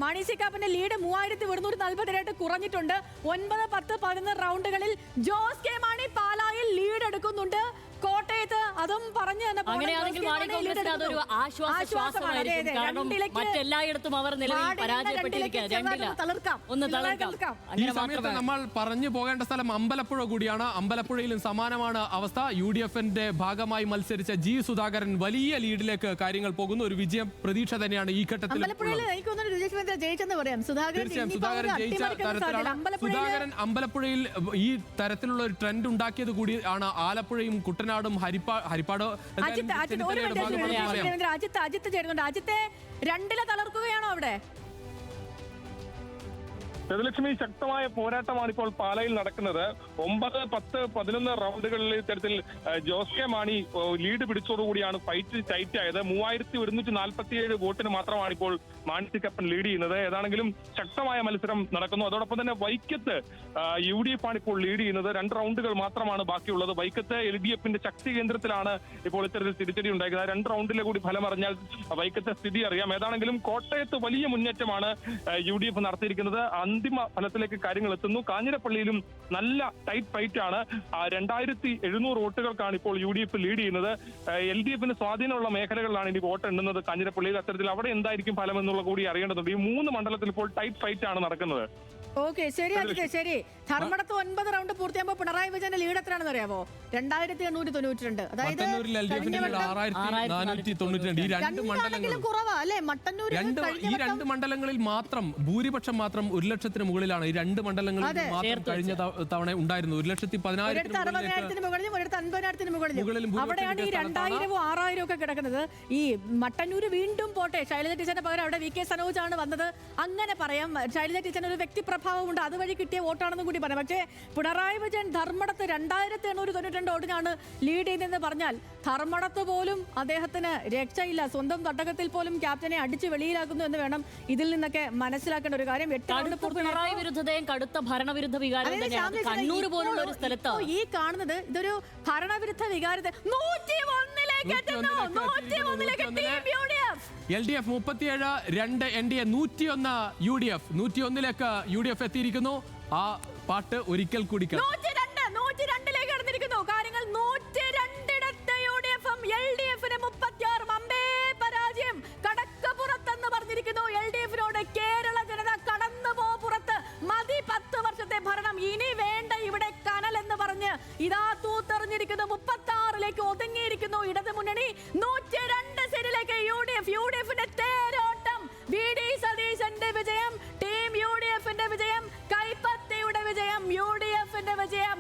Mani C കാപ്പന്റെ lead 3147 കുറഞ്ഞിട്ടുണ്ട്. 9, 10, 11 റൗണ്ടുകളിൽ ജോസ് കെ മാണി പാലായിൽ lead എടുക്കുന്നുണ്ട്. കോട്ടയത്ത് അതും പറഞ്ഞു തന്നെ മറ്റെല്ലായിടത്തും അവർ ഈ സമയത്ത് നമ്മൾ പറഞ്ഞു പോകേണ്ട സ്ഥലം അമ്പലപ്പുഴ കൂടിയാണ്. അമ്പലപ്പുഴയിലും സമാനമാണ് അവസ്ഥ. UDFന്റെ ഭാഗമായി മത്സരിച്ച ജി സുധാകരൻ വലിയ ലീഡിലേക്ക് കാര്യങ്ങൾ പോകുന്നു. ഒരു വിജയം പ്രതീക്ഷ തന്നെയാണ് ഈ ഘട്ടത്തിൽ. സുധാകരൻ ജയിച്ച തരത്തിലാണ്. സുധാകരൻ അമ്പലപ്പുഴയിൽ ഈ തരത്തിലുള്ള ഒരു ട്രെൻഡ് ഉണ്ടാക്കിയത് കൂടി ആണ്. ആലപ്പുഴയും കുട്ടനാടും ഹരിപ്പാട് അജിത്ത് ചേരുന്നുണ്ട്. അജിത്തെ 2 തളർക്കുകയാണോ അവിടെ? ഗജലക്ഷ്മി, ശക്തമായ പോരാട്ടമാണ് ഇപ്പോൾ പാലയിൽ നടക്കുന്നത്. 9, 10, 11 റൗണ്ടുകളിൽ ഇത്തരത്തിൽ ജോസ് കെ മാണി ലീഡ് പിടിച്ചതോടുകൂടിയാണ് ഫൈറ്റ് ടൈറ്റ് ആയത്. 3147 വോട്ടിന് മാത്രമാണ് ഇപ്പോൾ മാണി സി കാപ്പൻ ലീഡ് ചെയ്യുന്നത്. ഏതാണെങ്കിലും ശക്തമായ മത്സരം നടക്കുന്നു. അതോടൊപ്പം തന്നെ വൈക്കത്ത് UDF ആണ് ഇപ്പോൾ ലീഡ് ചെയ്യുന്നത്. 2 റൗണ്ടുകൾ മാത്രമാണ് ബാക്കിയുള്ളത്. വൈക്കത്ത് LDFന്റെ ശക്തി കേന്ദ്രത്തിലാണ് ഇപ്പോൾ ഇത്തരത്തിൽ തിരിച്ചടി ഉണ്ടായിരിക്കുന്നത്. 2 റൗണ്ടിലെ കൂടി ഫലം അറിഞ്ഞാൽ വൈക്കത്തെ സ്ഥിതി അറിയാം. ഏതാണെങ്കിലും കോട്ടയത്ത് വലിയ മുന്നേറ്റമാണ് UDF നടത്തിയിരിക്കുന്നത്. അന്തിമ ഫലത്തിലേക്ക് കാര്യങ്ങൾ എത്തുന്നു. കാഞ്ഞിരപ്പള്ളിയിലും നല്ല ടൈറ്റ് ഫൈറ്റ് ആണ്. 2700 വോട്ടുകൾക്കാണ് ഇപ്പോൾ UDF ലീഡ് ചെയ്യുന്നത്. LDFന് സ്വാധീനമുള്ള മേഖലകളിലാണ് ഇനി വോട്ട് എണ്ണുന്നത് കാഞ്ഞിരപ്പള്ളിയിൽ. അത്തരത്തിൽ അവിടെ എന്തായിരിക്കും ഫലം എന്നുള്ള കൂടി അറിയേണ്ടതുണ്ട്. ഈ 3 മണ്ഡലത്തിൽ ഇപ്പോൾ ടൈറ്റ് ഫൈറ്റ് ആണ് നടക്കുന്നത്. ഓക്കെ, ശരി അജിത്തെ, ശരി. ധർമ്മടത്ത് 9 റൗണ്ട് പൂർത്തിയാകുമ്പോൾ പിണറായി വിജയന്റെ ലീഡ് എത്രയാണെന്ന് അറിയാമോ? 2892. അതായത് കുറവാ അല്ലെ? ഈ 2 മണ്ഡലങ്ങളിൽ മാത്രം ഭൂരിപക്ഷം മാത്രം 1,00,000 മുകളിലാണ്. ഈ 2 മണ്ഡലങ്ങളിൽ മാത്രം കഴിഞ്ഞ തവണ ഉണ്ടായിരുന്നു. 1,60,000 മുകളിലും 50,000 മുകളിലും. അവിടെയാണ് ഈ 2000, 6000 ഒക്കെ കിടക്കുന്നത്. ഈ മട്ടന്നൂർ വീണ്ടും പോട്ടെ, ശൈലജ ടീച്ചറിന്റെ പകരം അവിടെ VK സനോജ് ആണ് വന്നത്. അങ്ങനെ പറയാം. ശൈലജ ടീച്ചറിന് ഒരു വ്യക്തിപ്രഭാവമുണ്ട്, അതുവഴി കിട്ടിയ വോട്ടാണെന്ന് കൂടി പറയാം. പക്ഷേ പിണറായി വിജയൻ ധർമ്മടത്ത് 2892 വോട്ടിനാണ് ലീഡ് ചെയ്തതെന്ന് പറഞ്ഞാൽ ധർമ്മടത്ത് പോലും അദ്ദേഹത്തിന് രക്ഷയില്ല. സ്വന്തം തട്ടകത്തിൽ പോലും ക്യാപ്റ്റനെ അടിച്ച് വെളിയിലാക്കുന്നു എന്ന് വേണം ഇതിൽ നിന്നൊക്കെ മനസ്സിലാക്കേണ്ട ഒരു കാര്യം. പിണറായി വിരുദ്ധതയും കടുത്ത ഭരണവിരുദ്ധ വികാരവും തന്നെയാണ് കണ്ണൂർ പോലുള്ള ഒരു സ്ഥലത്ത് ഈ കാണുന്നത്. ഇതൊരു ഭരണവിരുദ്ധ വികാരത്തെ 101ലേക്ക് എത്തുന്നു. 101ലേക്ക് LDF 37, 2 NDA, 101 UDF. 101ലേക്ക് UDF എത്തിയിരിക്കുന്നു. ആ പാട്ട് ഒരിക്കൽ കൂടി 102ലേക്ക് കടന്നിരിക്കുന്നു കാര്യങ്ങൾ. 102 UDF-ഉം LDF-ന് 36 അമ്പേ പരാജയം. കടക്കപ്പുറത്തെന്ന് പറഞ്ഞിരിക്കുന്നു LDF-നോട് കേരള ജനത. കടന്നു പോ പുറത്ത്, മതി 10 വർഷത്തെ ഭരണം, ഇനി വേണ്ട ഇവിടെ കനൽ എന്ന് പറഞ്ഞ് ഇതാ തൂത്തെറിഞ്ഞിരിക്കുന്നു. 36ലേക്ക് ഒതുങ്ങിയിരിക്കുന്നു ഇടത് മുന്നണി. 102 സീറ്റിലേക്ക് UDF-ന്റെ തേരോട്ടം. VD സതീശന്റെ വിജയം, ടീം UDF-ന്റെ വിജയം, കൈപ്പത്തിയുടെ വിജയം, UDF-ന്റെ വിജയം.